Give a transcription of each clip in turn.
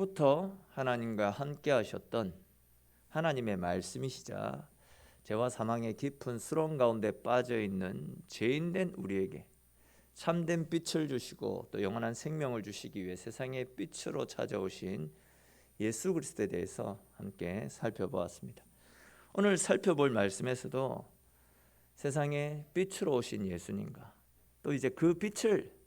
부터 하나님과 함께 하셨던 하나님의 말씀이시자 죄와 사망의 깊은 수렁 가운데 빠져 있는 죄인된 우리에게 참된 빛을 주시고 또 영원한 생명을 주시기 위해 세상의 빛으로 찾아오신 예수 그리스도에 대해서 함께 살펴보았습니다. 오늘 살펴볼 말씀에서도 세상의 빛으로 오신 예수님과 또 이제 그 빛을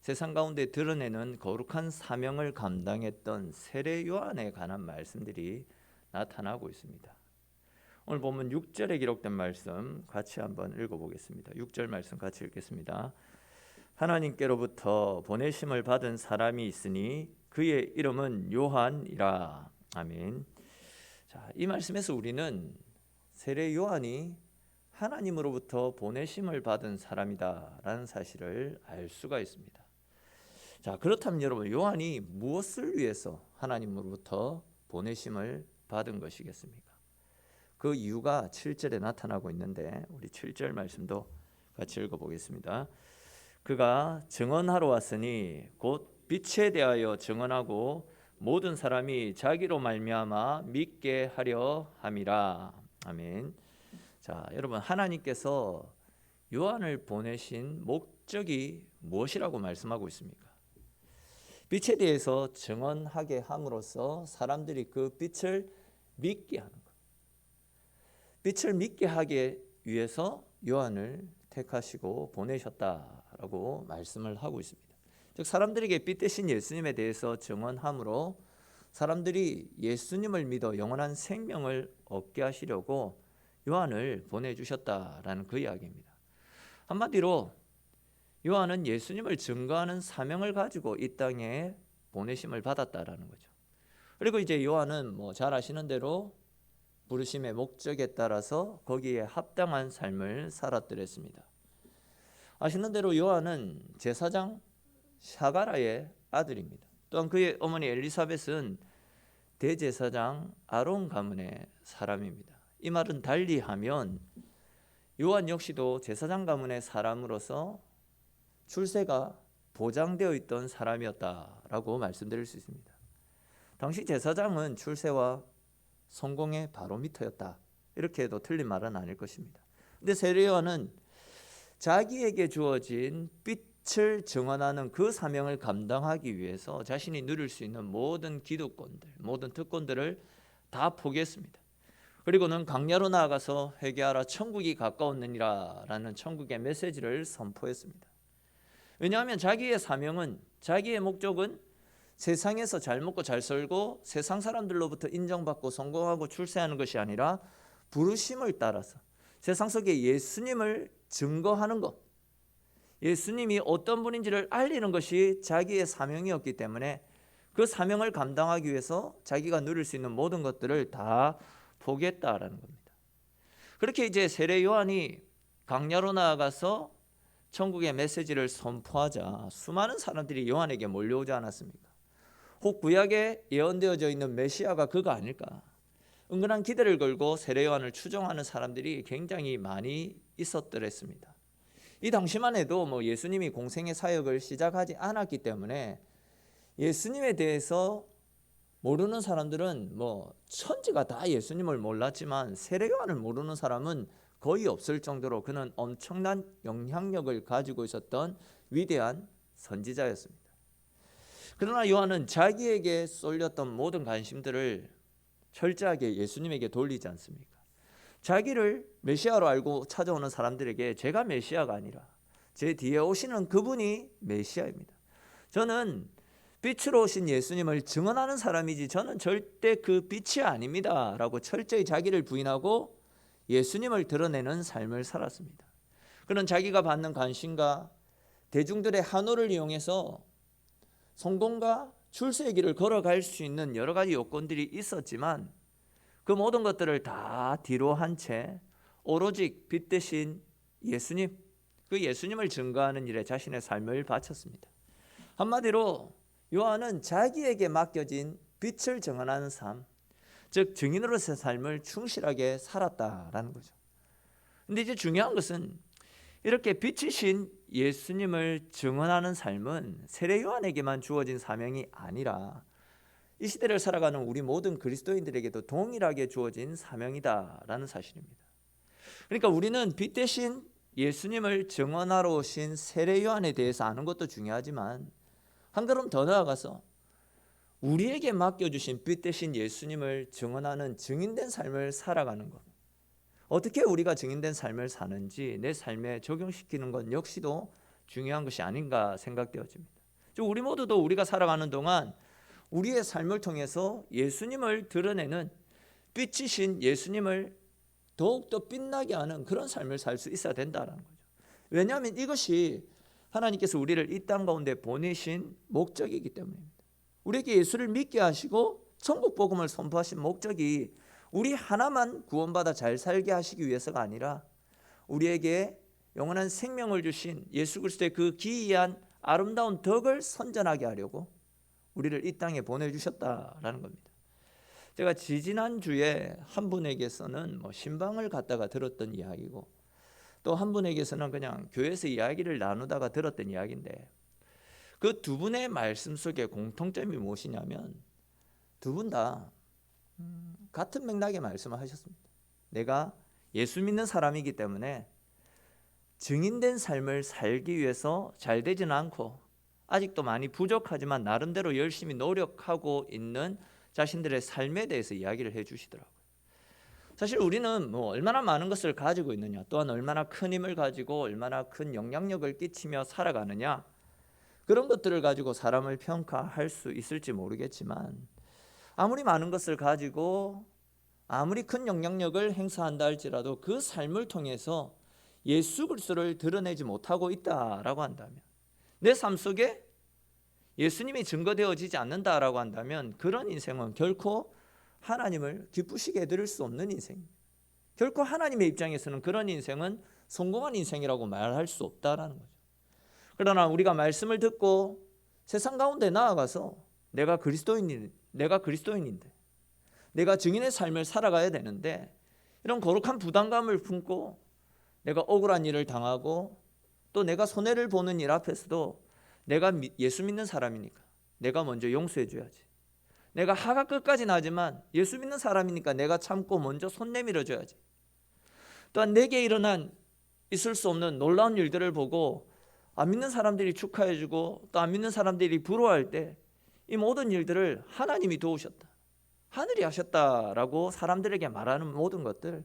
세상 가운데 드러내는 거룩한 사명을 감당했던 세례 요한에 관한 말씀들이 나타나고 있습니다. 오늘 보면 6절에 기록된 말씀 같이 한번 읽어보겠습니다. 6절 말씀 같이 읽겠습니다. 하나님께로부터 보내심을 받은 사람이 있으니 그의 이름은 요한이라. 아멘. 자, 이 말씀에서 우리는 세례 요한이 하나님으로부터 보내심을 받은 사람이다라는 사실을 알 수가 있습니다. 자, 그렇다면 여러분, 요한이 무엇을 위해서 하나님으로부터 보내심을 받은 것이겠습니까? 그 이유가 7절에 나타나고 있는데 우리 7절 말씀도 같이 읽어보겠습니다. 그가 증언하러 왔으니 곧 빛에 대하여 증언하고 모든 사람이 자기로 말미암아 믿게 하려 함이라. 아멘. 자, 여러분, 하나님께서 요한을 보내신 목적이 무엇이라고 말씀하고 있습니까? 빛에 대해서 증언하게 함으로써 사람들이 그 빛을 믿게 하는 것. 빛을 믿게 하기 위해서 요한을 택하시고 보내셨다라고 말씀을 하고 있습니다. 즉 사람들에게 빛 대신 예수님에 대해서 증언함으로 사람들이 예수님을 믿어 영원한 생명을 얻게 하시려고 요한을 보내주셨다라는 그 이야기입니다. 한마디로 요한은 예수님을 증거하는 사명을 가지고 이 땅에 보내심을 받았다라는 거죠. 그리고 이제 요한은 잘 아시는 대로 부르심의 목적에 따라서 거기에 합당한 삶을 살았더랬습니다. 아시는 대로 요한은 제사장 샤가라의 아들입니다. 또한 그의 어머니 엘리사벳은 대제사장 아론 가문의 사람입니다. 이 말은 달리하면 요한 역시도 제사장 가문의 사람으로서 출세가 보장되어 있던 사람이었다라고 말씀드릴 수 있습니다. 당시 제사장은 출세와 성공의 바로미터였다. 이렇게 해도 틀린 말은 아닐 것입니다. 근데 세례 요한은 자기에게 주어진 빛을 증언하는 그 사명을 감당하기 위해서 자신이 누릴 수 있는 모든 기득권들, 모든 특권들을 다 포기했습니다. 그리고는 광야로 나아가서 회개하라 천국이 가까웠느니라 라는 천국의 메시지를 선포했습니다. 왜냐하면 자기의 사명은, 자기의 목적은 세상에서 잘 먹고 잘 살고 세상 사람들로부터 인정받고 성공하고 출세하는 것이 아니라 부르심을 따라서 세상 속에 예수님을 증거하는 것, 예수님이 어떤 분인지를 알리는 것이 자기의 사명이었기 때문에 그 사명을 감당하기 위해서 자기가 누릴 수 있는 모든 것들을 다 포기했다라는 겁니다. 그렇게 이제 세례 요한이 광야로 나아가서 천국의 메시지를 선포하자 수많은 사람들이 요한에게 몰려오지 않았습니까? 혹 구약에 예언되어져 있는 메시아가 그가 아닐까? 은근한 기대를 걸고 세례 요한을 추종하는 사람들이 굉장히 많이 있었더랬습니다. 이 당시만 해도 예수님이 공생의 사역을 시작하지 않았기 때문에 예수님에 대해서 모르는 사람들은 천지가 다 예수님을 몰랐지만 세례 요한을 모르는 사람은 거의 없을 정도로 그는 엄청난 영향력을 가지고 있었던 위대한 선지자였습니다. 그러나 요한은 자기에게 쏠렸던 모든 관심들을 철저하게 예수님에게 돌리지 않습니까? 자기를 메시아로 알고 찾아오는 사람들에게 제가 메시아가 아니라 제 뒤에 오시는 그분이 메시아입니다. 저는 빛으로 오신 예수님을 증언하는 사람이지 저는 절대 그 빛이 아닙니다 라고 철저히 자기를 부인하고 예수님을 드러내는 삶을 살았습니다. 그는 자기가 받는 관심과 대중들의 환호를 이용해서 성공과 출세의 길을 걸어갈 수 있는 여러 가지 요건들이 있었지만 그 모든 것들을 다 뒤로 한 채 오로지 빛 대신 예수님, 그 예수님을 증거하는 일에 자신의 삶을 바쳤습니다. 한마디로 요한은 자기에게 맡겨진 빛을 증언하는 삶, 즉 증인으로서의 삶을 충실하게 살았다라는 거죠. 근데 이제 중요한 것은 이렇게 빛이신 예수님을 증언하는 삶은 세례 요한에게만 주어진 사명이 아니라 이 시대를 살아가는 우리 모든 그리스도인들에게도 동일하게 주어진 사명이다라는 사실입니다. 그러니까 우리는 빛 대신 예수님을 증언하러 오신 세례 요한에 대해서 아는 것도 중요하지만 한 걸음 더 나아가서 우리에게 맡겨주신 빛 대신 예수님을 증언하는 증인된 삶을 살아가는 것, 어떻게 우리가 증인된 삶을 사는지 내 삶에 적용시키는 것 역시도 중요한 것이 아닌가 생각되어집니다. 우리 모두도 우리가 살아가는 동안 우리의 삶을 통해서 예수님을 드러내는 빛이신 예수님을 더욱더 빛나게 하는 그런 삶을 살 수 있어야 된다는 거죠. 왜냐하면 이것이 하나님께서 우리를 이 땅 가운데 보내신 목적이기 때문입니다. 우리에게 예수를 믿게 하시고 천국 복음을 선포하신 목적이 우리 하나만 구원받아 잘 살게 하시기 위해서가 아니라 우리에게 영원한 생명을 주신 예수 그리스도의 그 기이한 아름다운 덕을 선전하게 하려고 우리를 이 땅에 보내주셨다라는 겁니다. 제가 지지난주에 한 분에게서는 신방을 갔다가 들었던 이야기고 또 한 분에게서는 그냥 교회에서 이야기를 나누다가 들었던 이야기인데 그 두 분의 말씀 속에 공통점이 무엇이냐면 두 분 다 같은 맥락의 말씀을 하셨습니다. 내가 예수 믿는 사람이기 때문에 증인된 삶을 살기 위해서 잘 되지는 않고 아직도 많이 부족하지만 나름대로 열심히 노력하고 있는 자신들의 삶에 대해서 이야기를 해주시더라고요. 사실 우리는 얼마나 많은 것을 가지고 있느냐, 또한 얼마나 큰 힘을 가지고 얼마나 큰 영향력을 끼치며 살아가느냐, 그런 것들을 가지고 사람을 평가할 수 있을지 모르겠지만 아무리 많은 것을 가지고 아무리 큰 영향력을 행사한다 할지라도 그 삶을 통해서 예수 그리스도를 드러내지 못하고 있다라고 한다면, 내 삶 속에 예수님이 증거되어지지 않는다라고 한다면 그런 인생은 결코 하나님을 기쁘시게 해드릴 수 없는 인생입니다. 결코 하나님의 입장에서는 그런 인생은 성공한 인생이라고 말할 수 없다라는 거죠. 그러나 우리가 말씀을 듣고 세상 가운데 나아가서 내가 그리스도인인데 내가 증인의 삶을 살아가야 되는데 이런 거룩한 부담감을 품고 내가 억울한 일을 당하고 또 내가 손해를 보는 일 앞에서도 내가 예수 믿는 사람이니까 내가 먼저 용서해 줘야지, 내가 화가 끝까지 나지만 예수 믿는 사람이니까 내가 참고 먼저 손 내밀어 줘야지, 또한 내게 일어난 있을 수 없는 놀라운 일들을 보고 안 믿는 사람들이 축하해 주고 또 안 믿는 사람들이 부러워할 때 이 모든 일들을 하나님이 도우셨다, 하늘이 하셨다라고 사람들에게 말하는 모든 것들,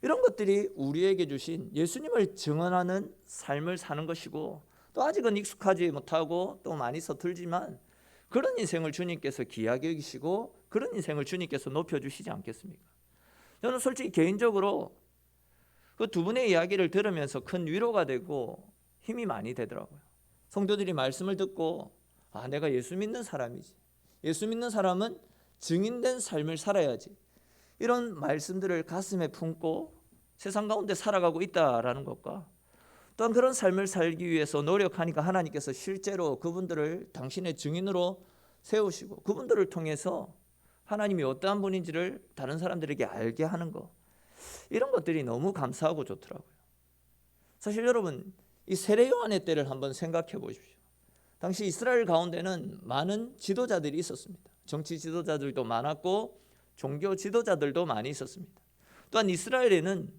이런 것들이 우리에게 주신 예수님을 증언하는 삶을 사는 것이고 또 아직은 익숙하지 못하고 또 많이 서툴지만 그런 인생을 주님께서 귀하게 여기시고 그런 인생을 주님께서 높여주시지 않겠습니까? 저는 솔직히 개인적으로 그 두 분의 이야기를 들으면서 큰 위로가 되고 힘이 많이 되더라고요. 성도들이 말씀을 듣고 내가 예수 믿는 사람이지, 예수 믿는 사람은 증인된 삶을 살아야지, 이런 말씀들을 가슴에 품고 세상 가운데 살아가고 있다라는 것과 또한 그런 삶을 살기 위해서 노력하니까 하나님께서 실제로 그분들을 당신의 증인으로 세우시고 그분들을 통해서 하나님이 어떠한 분인지를 다른 사람들에게 알게 하는 것, 이런 것들이 너무 감사하고 좋더라고요. 사실 여러분, 이 세례 요한의 때를 한번 생각해 보십시오. 당시 이스라엘 가운데는 많은 지도자들이 있었습니다. 정치 지도자들도 많았고 종교 지도자들도 많이 있었습니다. 또한 이스라엘에는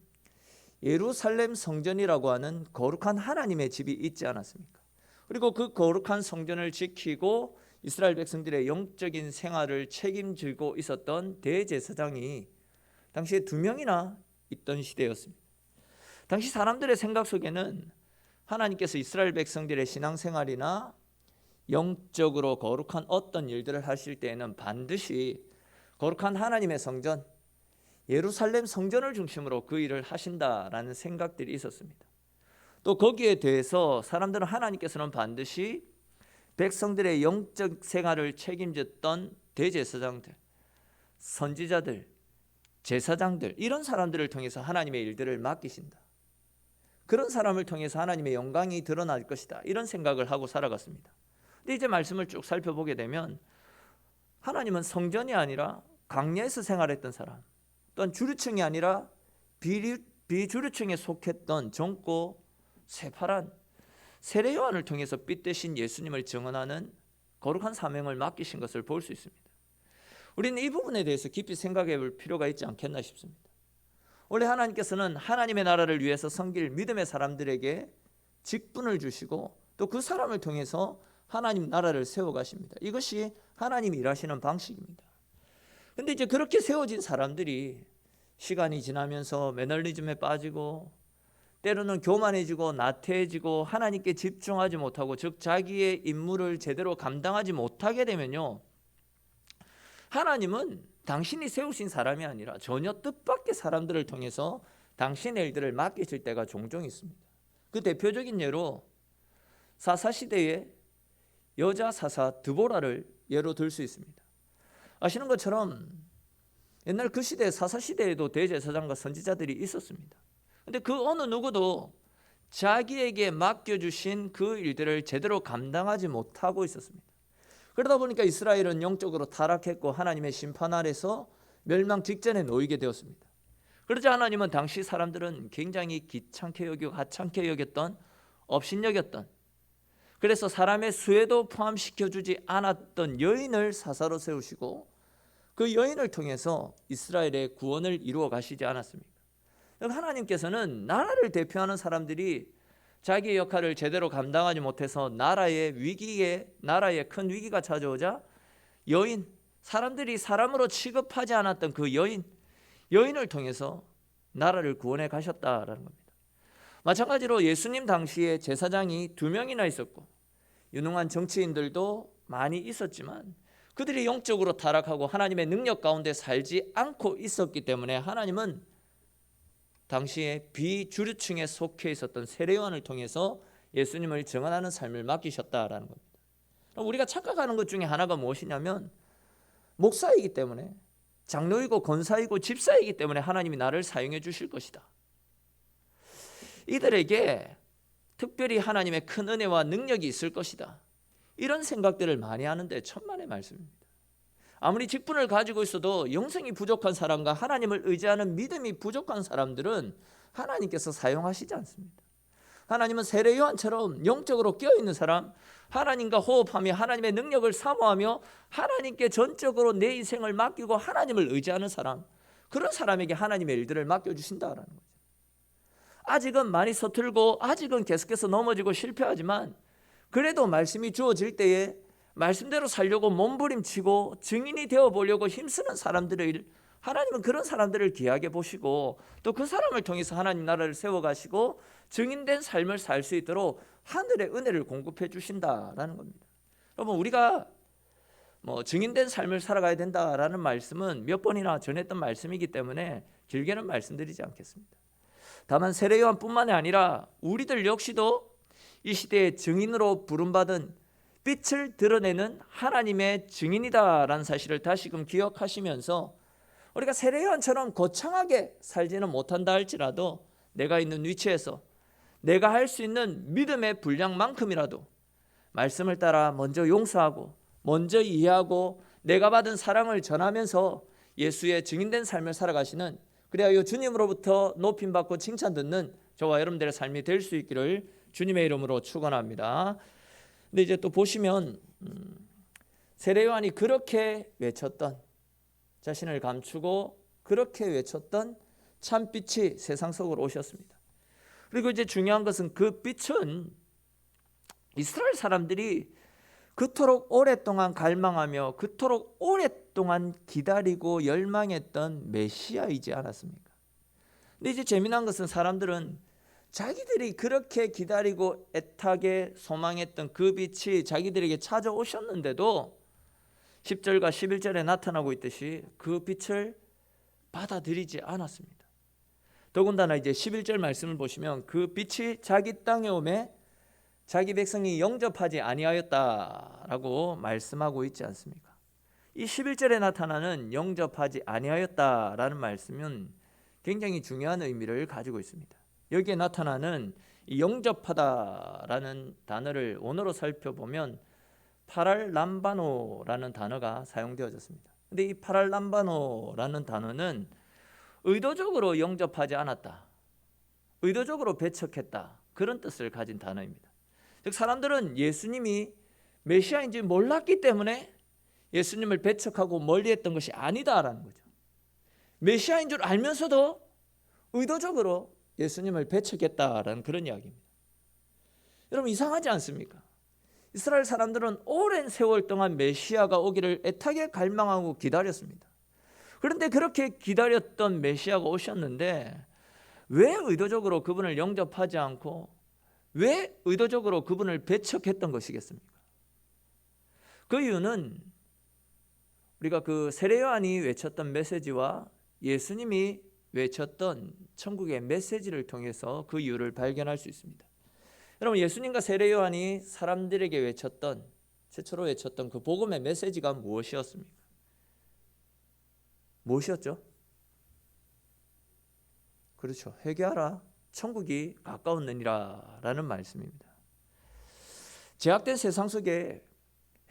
예루살렘 성전이라고 하는 거룩한 하나님의 집이 있지 않았습니까? 그리고 그 거룩한 성전을 지키고 이스라엘 백성들의 영적인 생활을 책임지고 있었던 대제사장이 당시에 2명이나 있던 시대였습니다. 당시 사람들의 생각 속에는 하나님께서 이스라엘 백성들의 신앙생활이나 영적으로 거룩한 어떤 일들을 하실 때에는 반드시 거룩한 하나님의 성전, 예루살렘 성전을 중심으로 그 일을 하신다라는 생각들이 있었습니다. 또 거기에 대해서 사람들은 하나님께서는 반드시 백성들의 영적 생활을 책임졌던 대제사장들, 선지자들, 제사장들, 이런 사람들을 통해서 하나님의 일들을 맡기신다, 그런 사람을 통해서 하나님의 영광이 드러날 것이다, 이런 생각을 하고 살아갔습니다. 근데 이제 말씀을 쭉 살펴보게 되면 하나님은 성전이 아니라 광야에서 생활했던 사람, 또한 주류층이 아니라 비주류층에 속했던 젊고 새파란 세례 요한을 통해서 빛 대신 예수님을 증언하는 거룩한 사명을 맡기신 것을 볼 수 있습니다. 우리는 이 부분에 대해서 깊이 생각해 볼 필요가 있지 않겠나 싶습니다. 원래 하나님께서는 하나님의 나라를 위해서 섬길 믿음의 사람들에게 직분을 주시고 또 그 사람을 통해서 하나님 나라를 세워가십니다. 이것이 하나님이 일하시는 방식입니다. 근데 이제 그렇게 세워진 사람들이 시간이 지나면서 매너리즘에 빠지고 때로는 교만해지고 나태해지고 하나님께 집중하지 못하고, 즉 자기의 임무를 제대로 감당하지 못하게 되면요, 하나님은 당신이 세우신 사람이 아니라 전혀 뜻밖의 사람들을 통해서 당신의 일들을 맡기실 때가 종종 있습니다. 그 대표적인 예로 사사시대의 여자 사사 드보라를 예로 들 수 있습니다. 아시는 것처럼 옛날 그 시대 사사시대에도 대제사장과 선지자들이 있었습니다. 그런데 그 어느 누구도 자기에게 맡겨주신 그 일들을 제대로 감당하지 못하고 있었습니다. 그러다 보니까 이스라엘은 영적으로 타락했고 하나님의 심판 아래서 멸망 직전에 놓이게 되었습니다. 그러자 하나님은 당시 사람들은 굉장히 귀찮게 여기고 하찮게 여겼던, 업신여겼던, 그래서 사람의 수에도 포함시켜주지 않았던 여인을 사사로 세우시고 그 여인을 통해서 이스라엘의 구원을 이루어 가시지 않았습니까? 하나님께서는 나라를 대표하는 사람들이 자기의 역할을 제대로 감당하지 못해서 나라의 큰 위기가 찾아오자 여인, 사람들이 사람으로 취급하지 않았던 그 여인을 통해서 나라를 구원해 가셨다라는 겁니다. 마찬가지로 예수님 당시에 제사장이 2명이나 있었고 유능한 정치인들도 많이 있었지만 그들이 영적으로 타락하고 하나님의 능력 가운데 살지 않고 있었기 때문에 하나님은 당시에 비주류층에 속해 있었던 세례요한을 통해서 예수님을 증언하는 삶을 맡기셨다라는 겁니다. 우리가 착각하는 것 중에 하나가 무엇이냐면 목사이기 때문에, 장로이고 권사이고 집사이기 때문에 하나님이 나를 사용해 주실 것이다, 이들에게 특별히 하나님의 큰 은혜와 능력이 있을 것이다, 이런 생각들을 많이 하는데 천만의 말씀입니다. 아무리 직분을 가지고 있어도 영성이 부족한 사람과 하나님을 의지하는 믿음이 부족한 사람들은 하나님께서 사용하시지 않습니다. 하나님은 세례 요한처럼 영적으로 깨어있는 사람, 하나님과 호흡하며 하나님의 능력을 사모하며 하나님께 전적으로 내 인생을 맡기고 하나님을 의지하는 사람, 그런 사람에게 하나님의 일들을 맡겨주신다라는 거죠. 아직은 많이 서툴고 아직은 계속해서 넘어지고 실패하지만 그래도 말씀이 주어질 때에 말씀대로 살려고 몸부림치고 증인이 되어보려고 힘쓰는 사람들을 하나님은 그런 사람들을 귀하게 보시고 또 그 사람을 통해서 하나님 나라를 세워가시고 증인된 삶을 살 수 있도록 하늘의 은혜를 공급해 주신다라는 겁니다. 여러분, 우리가 증인된 삶을 살아가야 된다라는 말씀은 몇 번이나 전했던 말씀이기 때문에 길게는 말씀드리지 않겠습니다. 다만 세례 요한뿐만이 아니라 우리들 역시도 이 시대의 증인으로 부름받은 빛을 드러내는 하나님의 증인이다라는 사실을 다시금 기억하시면서 우리가 세례 요한처럼 거창하게 살지는 못한다 할지라도 내가 있는 위치에서 내가 할 수 있는 믿음의 분량만큼이라도 말씀을 따라 먼저 용서하고 먼저 이해하고 내가 받은 사랑을 전하면서 예수의 증인된 삶을 살아가시는, 그래야 주님으로부터 높임받고 칭찬 듣는 저와 여러분들의 삶이 될 수 있기를 주님의 이름으로 축원합니다. 근데 이제 또 보시면 세례 요한이 그렇게 외쳤던, 자신을 감추고 그렇게 외쳤던 참빛이 세상 속으로 오셨습니다. 그리고 이제 중요한 것은 그 빛은 이스라엘 사람들이 그토록 오랫동안 갈망하며 그토록 오랫동안 기다리고 열망했던 메시아이지 않았습니까? 근데 이제 재미난 것은 사람들은 자기들이 그렇게 기다리고 애타게 소망했던 그 빛이 자기들에게 찾아오셨는데도 10절과 11절에 나타나고 있듯이 그 빛을 받아들이지 않았습니다. 더군다나 이제 11절 말씀을 보시면 그 빛이 자기 땅에 오매 자기 백성이 영접하지 아니하였다라고 말씀하고 있지 않습니까? 이 11절에 나타나는 영접하지 아니하였다라는 말씀은 굉장히 중요한 의미를 가지고 있습니다. 여기에 나타나는 이 영접하다라는 단어를 원어로 살펴보면 파랄람바노라는 단어가 사용되어졌습니다. 근데 이 파랄람바노라는 단어는 의도적으로 영접하지 않았다, 의도적으로 배척했다, 그런 뜻을 가진 단어입니다. 즉 사람들은 예수님이 메시아인지 몰랐기 때문에 예수님을 배척하고 멀리했던 것이 아니다라는 거죠. 메시아인 줄 알면서도 의도적으로 예수님을 배척했다라는 그런 이야기입니다. 여러분, 이상하지 않습니까? 이스라엘 사람들은 오랜 세월 동안 메시아가 오기를 애타게 갈망하고 기다렸습니다. 그런데 그렇게 기다렸던 메시아가 오셨는데 왜 의도적으로 그분을 영접하지 않고 왜 의도적으로 그분을 배척했던 것이겠습니까? 그 이유는 우리가 그 세례 요한이 외쳤던 메시지와 예수님이 외쳤던 천국의 메시지를 통해서 그 이유를 발견할 수 있습니다. 여러분, 예수님과 세례 요한이 사람들에게 외쳤던, 최초로 외쳤던 그 복음의 메시지가 무엇이었습니까? 무엇이었죠? 그렇죠. 회개하라, 천국이 가까웠느니라 라는 말씀입니다. 제약된 세상 속에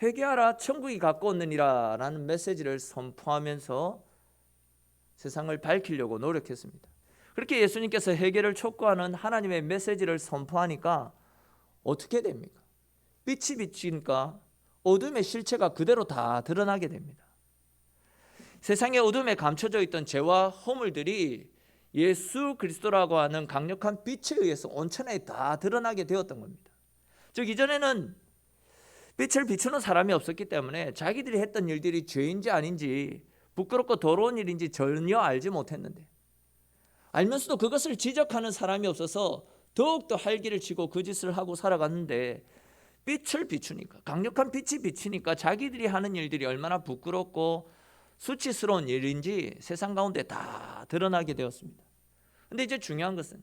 회개하라, 천국이 가까웠느니라 라는 메시지를 선포하면서 세상을 밝히려고 노력했습니다. 그렇게 예수님께서 회개를 촉구하는 하나님의 메시지를 선포하니까 어떻게 됩니까? 빛이 비치니까 어둠의 실체가 그대로 다 드러나게 됩니다. 세상의 어둠에 감춰져 있던 죄와 허물들이 예수 그리스도라고 하는 강력한 빛에 의해서 온천에 다 드러나게 되었던 겁니다. 즉, 이전에는 빛을 비추는 사람이 없었기 때문에 자기들이 했던 일들이 죄인지 아닌지, 부끄럽고 더러운 일인지 전혀 알지 못했는데, 알면서도 그것을 지적하는 사람이 없어서 더욱더 활기를 치고 그 짓을 하고 살아갔는데, 빛을 비추니까, 강력한 빛이 비치니까 자기들이 하는 일들이 얼마나 부끄럽고 수치스러운 일인지 세상 가운데 다 드러나게 되었습니다. 그런데 이제 중요한 것은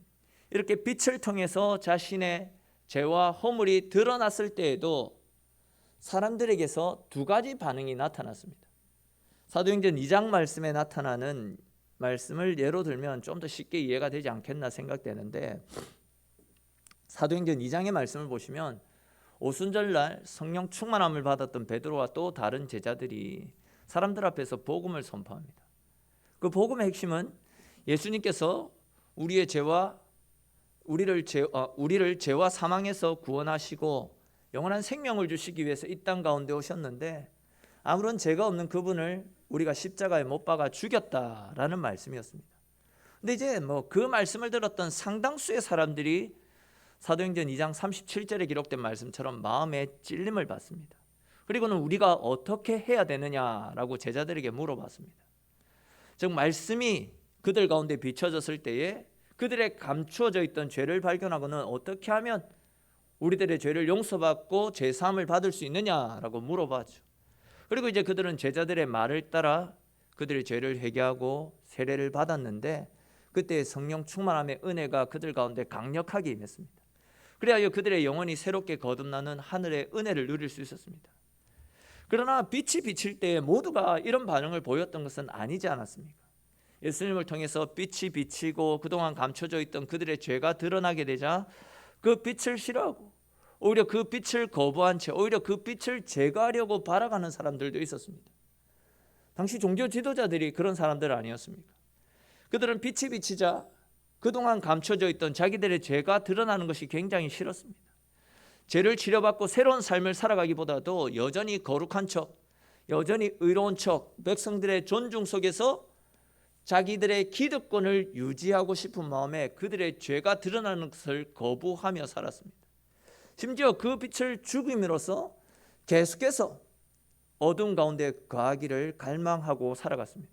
이렇게 빛을 통해서 자신의 죄와 허물이 드러났을 때에도 사람들에게서 두 가지 반응이 나타났습니다. 사도행전 2장 말씀에 나타나는 말씀을 예로 들면 좀 더 쉽게 이해가 되지 않겠나 생각되는데, 사도행전 2장의 말씀을 보시면 오순절날 성령 충만함을 받았던 베드로와 또 다른 제자들이 사람들 앞에서 복음을 선포합니다. 그 복음의 핵심은 예수님께서 우리를 죄와 사망에서 구원하시고 영원한 생명을 주시기 위해서 이 땅 가운데 오셨는데 아무런 죄가 없는 그분을 우리가 십자가에 못 박아 죽였다라는 말씀이었습니다. 근데 이제 그 말씀을 들었던 상당수의 사람들이 사도행전 2장 37절에 기록된 말씀처럼 마음에 찔림을 받습니다. 그리고는 우리가 어떻게 해야 되느냐라고 제자들에게 물어봤습니다. 즉, 말씀이 그들 가운데 비춰졌을 때에 그들의 감추어져 있던 죄를 발견하고는 어떻게 하면 우리들의 죄를 용서받고 죄사함을 받을 수 있느냐라고 물어봤죠. 그리고 이제 그들은 제자들의 말을 따라 그들의 죄를 회개하고 세례를 받았는데, 그때 성령 충만함의 은혜가 그들 가운데 강력하게 임했습니다. 그래야 그들의 영혼이 새롭게 거듭나는 하늘의 은혜를 누릴 수 있었습니다. 그러나 빛이 비칠 때 모두가 이런 반응을 보였던 것은 아니지 않았습니까? 예수님을 통해서 빛이 비치고 그동안 감춰져 있던 그들의 죄가 드러나게 되자 그 빛을 싫어하고 오히려 그 빛을 거부한 채 오히려 그 빛을 제거하려고 발악하는 사람들도 있었습니다. 당시 종교 지도자들이 그런 사람들 아니었습니까? 그들은 빛이 비치자 그동안 감춰져 있던 자기들의 죄가 드러나는 것이 굉장히 싫었습니다. 죄를 치료받고 새로운 삶을 살아가기보다도 여전히 거룩한 척, 여전히 의로운 척, 백성들의 존중 속에서 자기들의 기득권을 유지하고 싶은 마음에 그들의 죄가 드러나는 것을 거부하며 살았습니다. 심지어 그 빛을 죽임으로써 계속해서 어둠 가운데 거하기를 갈망하고 살아갔습니다.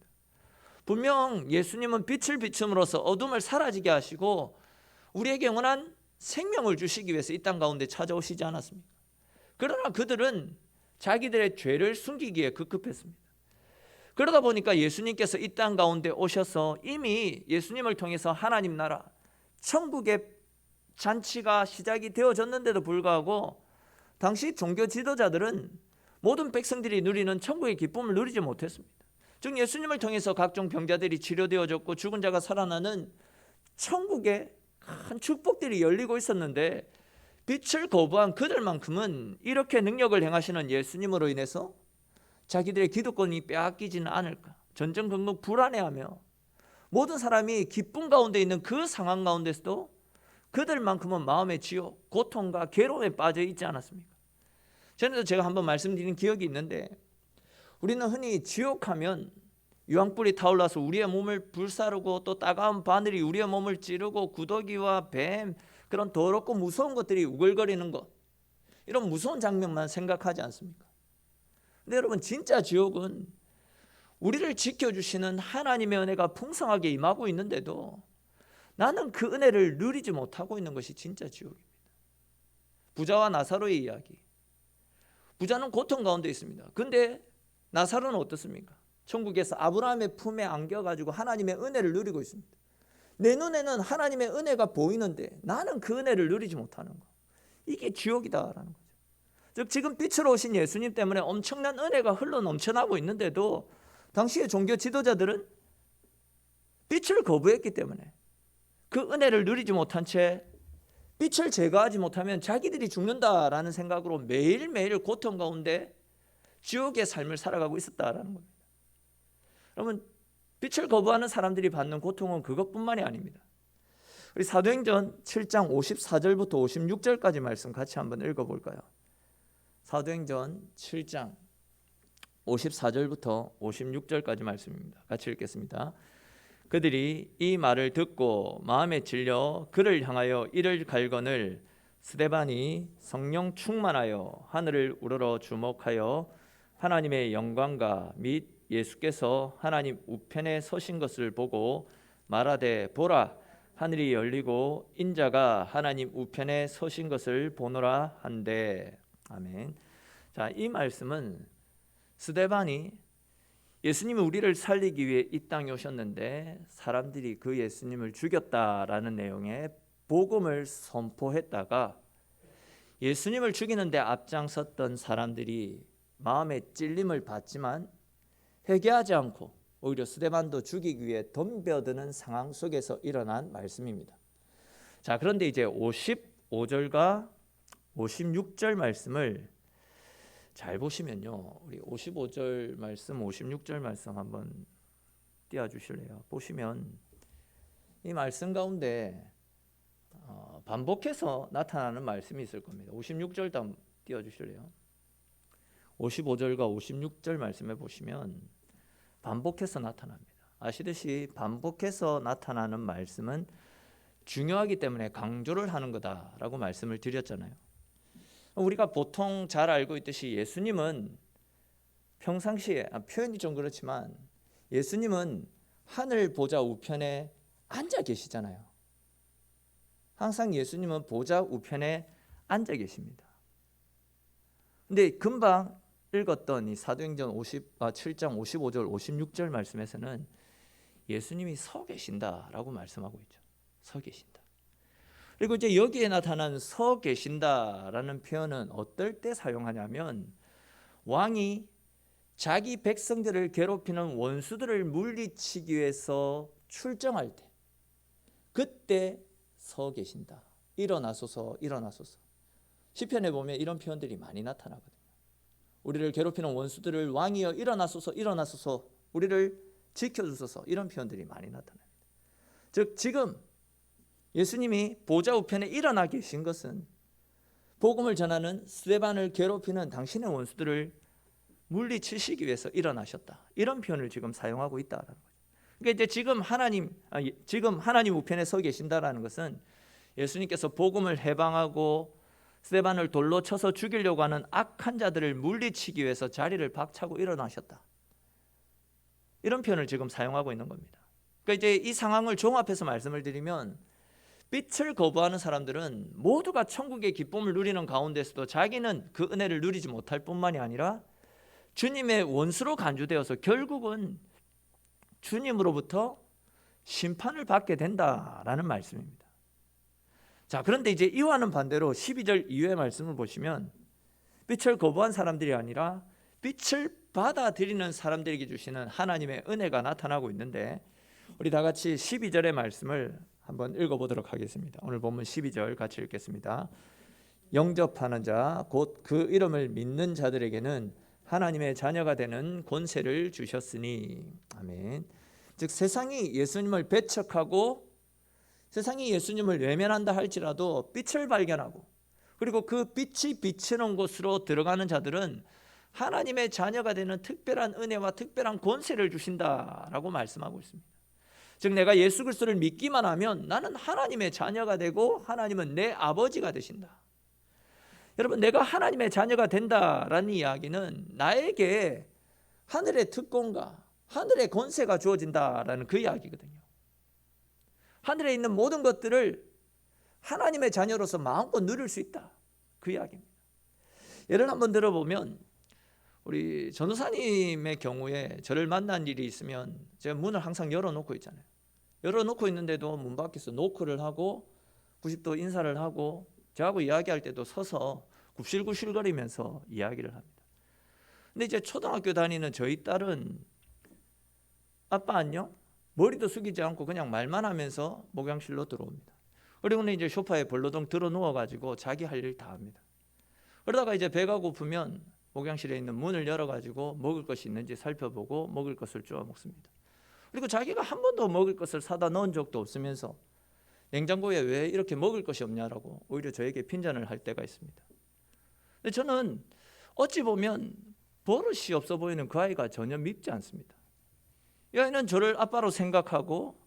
분명 예수님은 빛을 비춤으로써 어둠을 사라지게 하시고 우리에게 영원한 생명을 주시기 위해서 이 땅 가운데 찾아오시지 않았습니까? 그러나 그들은 자기들의 죄를 숨기기에 급급했습니다. 그러다 보니까 예수님께서 이 땅 가운데 오셔서 이미 예수님을 통해서 하나님 나라, 천국의 잔치가 시작이 되어졌는데도 불구하고 당시 종교 지도자들은 모든 백성들이 누리는 천국의 기쁨을 누리지 못했습니다. 즉, 예수님을 통해서 각종 병자들이 치료되어졌고 죽은 자가 살아나는 천국의 큰 축복들이 열리고 있었는데, 빛을 거부한 그들만큼은 이렇게 능력을 행하시는 예수님으로 인해서 자기들의 기득권이 빼앗기지는 않을까 전전긍긍 불안해하며, 모든 사람이 기쁨 가운데 있는 그 상황 가운데서도 그들만큼은 마음의 지옥, 고통과 괴로움에 빠져 있지 않았습니까? 전에도 제가 한번 말씀드린 기억이 있는데, 우리는 흔히 지옥하면 유황불이 타올라서 우리의 몸을 불사르고 또 따가운 바늘이 우리의 몸을 찌르고 구더기와 뱀, 그런 더럽고 무서운 것들이 우글거리는 것, 이런 무서운 장면만 생각하지 않습니까? 근데 여러분, 진짜 지옥은 우리를 지켜주시는 하나님의 은혜가 풍성하게 임하고 있는데도 나는 그 은혜를 누리지 못하고 있는 것이 진짜 지옥입니다. 부자와 나사로의 이야기. 부자는 고통 가운데 있습니다. 근데 나사로는 어떻습니까? 천국에서 아브라함의 품에 안겨가지고 하나님의 은혜를 누리고 있습니다. 내 눈에는 하나님의 은혜가 보이는데 나는 그 은혜를 누리지 못하는 거, 이게 지옥이다라는 거죠. 즉 지금 빛으로 오신 예수님 때문에 엄청난 은혜가 흘러 넘쳐나고 있는데도 당시의 종교 지도자들은 빛을 거부했기 때문에 그 은혜를 누리지 못한 채 빛을 제거하지 못하면 자기들이 죽는다라는 생각으로 매일매일 고통 가운데 지옥의 삶을 살아가고 있었다라는 겁니다. 여러분, 빛을 거부하는 사람들이 받는 고통은 그것뿐만이 아닙니다. 우리 사도행전 7장 54절부터 56절까지 말씀 같이 한번 읽어볼까요? 사도행전 7장 54절부터 56절까지 말씀입니다. 같이 읽겠습니다. 그들이 이 말을 듣고 마음에 질려 그를 향하여 이를 갈거늘 스데반이 성령 충만하여 하늘을 우러러 주목하여 하나님의 영광과 및 예수께서 하나님 우편에 서신 것을 보고 말하되 보라, 하늘이 열리고 인자가 하나님 우편에 서신 것을 보노라 한대. 아멘. 자, 이 말씀은 스데반이 예수님이 우리를 살리기 위해 이 땅에 오셨는데 사람들이 그 예수님을 죽였다라는 내용의 복음을 선포했다가 예수님을 죽이는데 앞장섰던 사람들이 마음에 찔림을 받지만 회개하지 않고 오히려 스데반도 죽이기 위해 덤벼드는 상황 속에서 일어난 말씀입니다. 자, 그런데 이제 55절과 56절 말씀을 잘 보시면요, 우리 55절 말씀, 56절 말씀 한번 띄워주실래요? 보시면 이 말씀 가운데 반복해서 나타나는 말씀이 있을 겁니다. 56절도 한번 띄워주실래요? 55절과 56절 말씀에 보시면 반복해서 나타납니다. 아시듯이 반복해서 나타나는 말씀은 중요하기 때문에 강조를 하는 거다라고 말씀을 드렸잖아요. 우리가 보통 잘 알고 있듯이 예수님은 평상시에, 표현이 좀 그렇지만 예수님은 하늘 보좌 우편에 앉아 계시잖아요. 항상 예수님은 보좌 우편에 앉아 계십니다. 근데 금방 읽었던 이 사도행전 7장 55절 56절 말씀에서는 예수님이 서 계신다라고 말씀하고 있죠. 서 계신다. 그리고 이제 여기에 나타난 서 계신다라는 표현은 어떨 때 사용하냐면 왕이 자기 백성들을 괴롭히는 원수들을 물리치기 위해서 출정할 때, 그때 서 계신다. 일어나소서, 일어나소서. 시편에 보면 이런 표현들이 많이 나타나거든요. 우리를 괴롭히는 원수들을 왕이여 일어나소서, 일어나소서, 우리를 지켜주소서, 이런 표현들이 많이 나타납니다. 즉 지금 예수님이 보좌 우편에 일어나 계신 것은 복음을 전하는 스데반을 괴롭히는 당신의 원수들을 물리치시기 위해서 일어나셨다, 이런 표현을 지금 사용하고 있다라는 거죠. 그러니까 이제 지금 하나님 우편에 서 계신다라는 것은 예수님께서 복음을 해방하고 스데반을 돌로 쳐서 죽이려고 하는 악한 자들을 물리치기 위해서 자리를 박차고 일어나셨다, 이런 표현을 지금 사용하고 있는 겁니다. 그러니까 이제 이 상황을 종합해서 말씀을 드리면 빛을 거부하는 사람들은 모두가 천국의 기쁨을 누리는 가운데서도 자기는 그 은혜를 누리지 못할 뿐만이 아니라 주님의 원수로 간주되어서 결국은 주님으로부터 심판을 받게 된다라는 말씀입니다. 자, 그런데 이제 이와는 반대로 12절 이후의 말씀을 보시면 빛을 거부한 사람들이 아니라 빛을 받아들이는 사람들에게 주시는 하나님의 은혜가 나타나고 있는데, 우리 다 같이 12절의 말씀을 한번 읽어보도록 하겠습니다. 오늘 본문 12절 같이 읽겠습니다. 영접하는 자 곧 그 이름을 믿는 자들에게는 하나님의 자녀가 되는 권세를 주셨으니. 아멘. 즉 세상이 예수님을 배척하고 세상이 예수님을 외면한다 할지라도 빛을 발견하고 그리고 그 빛이 비치는 곳으로 들어가는 자들은 하나님의 자녀가 되는 특별한 은혜와 특별한 권세를 주신다라고 말씀하고 있습니다. 즉 내가 예수 그리스도를 믿기만 하면 나는 하나님의 자녀가 되고 하나님은 내 아버지가 되신다. 여러분, 내가 하나님의 자녀가 된다라는 이야기는 나에게 하늘의 특권과 하늘의 권세가 주어진다라는 그 이야기거든요. 하늘에 있는 모든 것들을 하나님의 자녀로서 마음껏 누릴 수 있다, 그 이야기입니다. 예를 한번 들어보면 우리 전도사님의 경우에 저를 만난 일이 있으면 제가 문을 항상 열어놓고 있잖아요. 열어놓고 있는데도 문 밖에서 노크를 하고 90도 인사를 하고 저하고 이야기할 때도 서서 굽실굽실거리면서 이야기를 합니다. 근데 이제 초등학교 다니는 저희 딸은 아빠 안녕? 머리도 숙이지 않고 그냥 말만 하면서 목욕실로 들어옵니다. 그리고는 이제 소파에 벌러덩 들어 누워가지고 자기 할 일 다 합니다. 그러다가 이제 배가 고프면 목욕실에 있는 문을 열어가지고 먹을 것이 있는지 살펴보고 먹을 것을 주워 먹습니다. 그리고 자기가 한 번도 먹을 것을 사다 넣은 적도 없으면서 냉장고에 왜 이렇게 먹을 것이 없냐라고 오히려 저에게 핀잔을 할 때가 있습니다. 근데 저는 어찌 보면 버릇이 없어 보이는 그 아이가 전혀 밉지 않습니다. 이 아이는 저를 아빠로 생각하고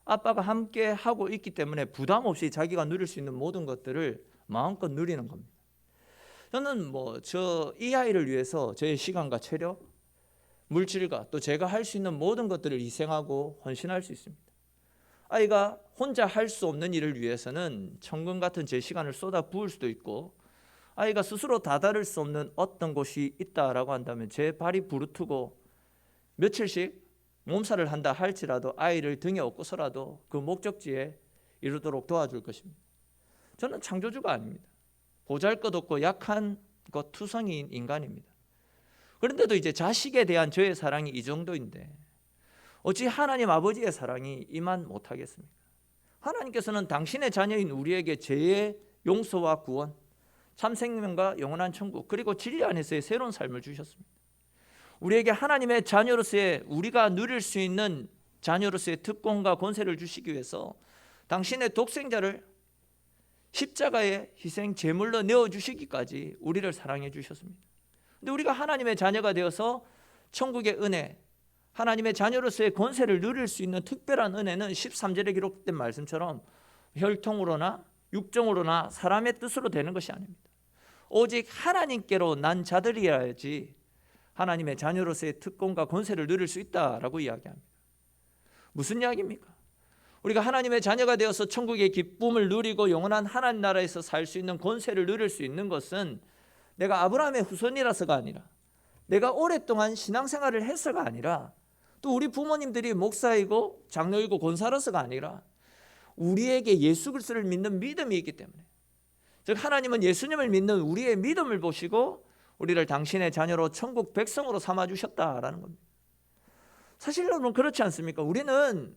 아빠가 함께 하고 있기 때문에 부담 없이 자기가 누릴 수 있는 모든 것들을 마음껏 누리는 겁니다. 저는 이 아이를 위해서 저의 시간과 체력, 물질과 또 제가 할 수 있는 모든 것들을 희생하고 헌신할 수 있습니다. 아이가 혼자 할 수 없는 일을 위해서는 천금 같은 제 시간을 쏟아 부을 수도 있고, 아이가 스스로 다다를 수 없는 어떤 곳이 있다라고 한다면 제 발이 부르트고 며칠씩 몸살을 한다 할지라도 아이를 등에 업고서라도 그 목적지에 이르도록 도와줄 것입니다. 저는 창조주가 아닙니다. 보잘것없고 약한 것 투성이인 인간입니다. 그런데도 이제 자식에 대한 저의 사랑이 이 정도인데 어찌 하나님 아버지의 사랑이 이만 못하겠습니까? 하나님께서는 당신의 자녀인 우리에게 죄의 용서와 구원, 참 생명과 영원한 천국, 그리고 진리 안에서의 새로운 삶을 주셨습니다. 우리에게 하나님의 자녀로서의, 우리가 누릴 수 있는 자녀로서의 특권과 권세를 주시기 위해서 당신의 독생자를 십자가의 희생 제물로 내어주시기까지 우리를 사랑해 주셨습니다. 근데 우리가 하나님의 자녀가 되어서 천국의 은혜, 하나님의 자녀로서의 권세를 누릴 수 있는 특별한 은혜는 13절에 기록된 말씀처럼 혈통으로나 육정으로나 사람의 뜻으로 되는 것이 아닙니다. 오직 하나님께로 난 자들이어야지 하나님의 자녀로서의 특권과 권세를 누릴 수 있다라고 이야기합니다. 무슨 이야기입니까? 우리가 하나님의 자녀가 되어서 천국의 기쁨을 누리고 영원한 하나님 나라에서 살 수 있는 권세를 누릴 수 있는 것은 내가 아브라함의 후손이라서가 아니라, 내가 오랫동안 신앙생활을 해서가 아니라, 또 우리 부모님들이 목사이고 장로이고 권사로서가 아니라 우리에게 예수 그리스도를 믿는 믿음이 있기 때문에, 즉 하나님은 예수님을 믿는 우리의 믿음을 보시고 우리를 당신의 자녀로 천국 백성으로 삼아주셨다라는 겁니다. 사실 여러분 그렇지 않습니까? 우리는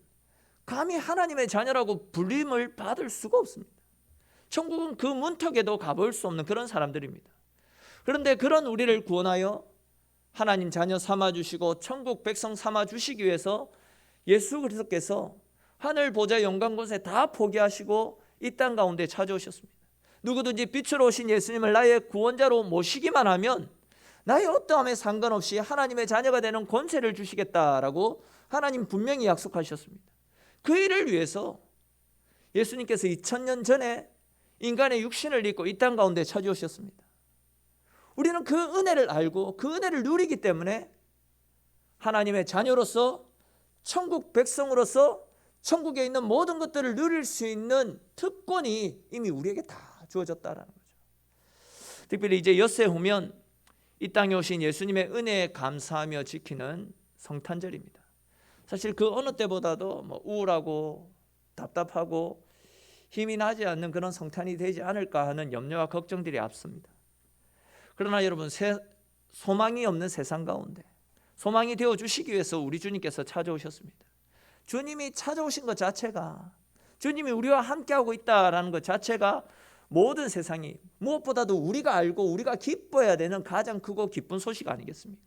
감히 하나님의 자녀라고 불림을 받을 수가 없습니다. 천국은 그 문턱에도 가볼 수 없는 그런 사람들입니다. 그런데 그런 우리를 구원하여 하나님 자녀 삼아주시고 천국 백성 삼아주시기 위해서 예수 그리스도께서 하늘 보좌 영광 권세 다 포기하시고 이 땅 가운데 찾아오셨습니다. 누구든지 빛으로 오신 예수님을 나의 구원자로 모시기만 하면 나의 어떠함에 상관없이 하나님의 자녀가 되는 권세를 주시겠다라고 하나님 분명히 약속하셨습니다. 그 일을 위해서 예수님께서 2000년 전에 인간의 육신을 입고 이 땅 가운데 찾아오셨습니다. 우리는 그 은혜를 알고 그 은혜를 누리기 때문에 하나님의 자녀로서 천국 백성으로서 천국에 있는 모든 것들을 누릴 수 있는 특권이 이미 우리에게 다 주어졌다라는 거죠. 특별히 이제 엿새 후면 이 땅에 오신 예수님의 은혜에 감사하며 지키는 성탄절입니다. 사실 그 어느 때보다도 우울하고 답답하고 힘이 나지 않는 그런 성탄이 되지 않을까 하는 염려와 걱정들이 앞섭니다. 그러나 여러분, 소망이 없는 세상 가운데 소망이 되어주시기 위해서 우리 주님께서 찾아오셨습니다. 주님이 찾아오신 것 자체가, 주님이 우리와 함께하고 있다는 것 자체가 모든 세상이, 무엇보다도 우리가 알고 우리가 기뻐해야 되는 가장 크고 기쁜 소식 아니겠습니까?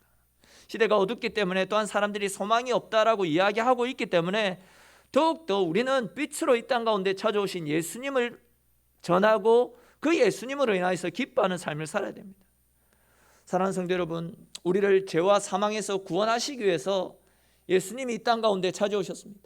시대가 어둡기 때문에, 또한 사람들이 소망이 없다라고 이야기하고 있기 때문에 더욱더 우리는 빛으로 이 땅 가운데 찾아오신 예수님을 전하고 그 예수님으로 인하여서 기뻐하는 삶을 살아야 됩니다. 사랑하는 성도 여러분, 우리를 죄와 사망에서 구원하시기 위해서 예수님이 이 땅 가운데 찾아오셨습니다.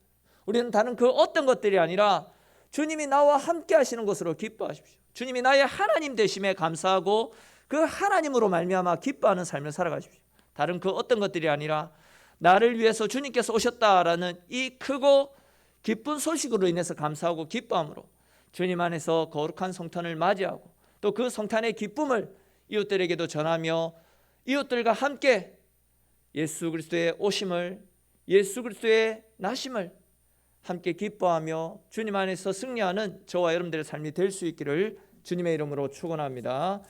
우리는 다른 그 어떤 것들이 아니라 주님이 나와 함께 하시는 것으로 기뻐하십시오. 주님이 나의 하나님 되심에 감사하고 그 하나님으로 말미암아 기뻐하는 삶을 살아가십시오. 다른 그 어떤 것들이 아니라 나를 위해서 주님께서 오셨다라는 이 크고 기쁜 소식으로 인해서 감사하고 기뻐함으로 주님 안에서 거룩한 성탄을 맞이하고 또 그 성탄의 기쁨을 이웃들에게도 전하며 이웃들과 함께 예수 그리스도의 오심을, 예수 그리스도의 나심을 함께 기뻐하며 주님 안에서 승리하는 저와 여러분들의 삶이 될 수 있기를 주님의 이름으로 축원합니다.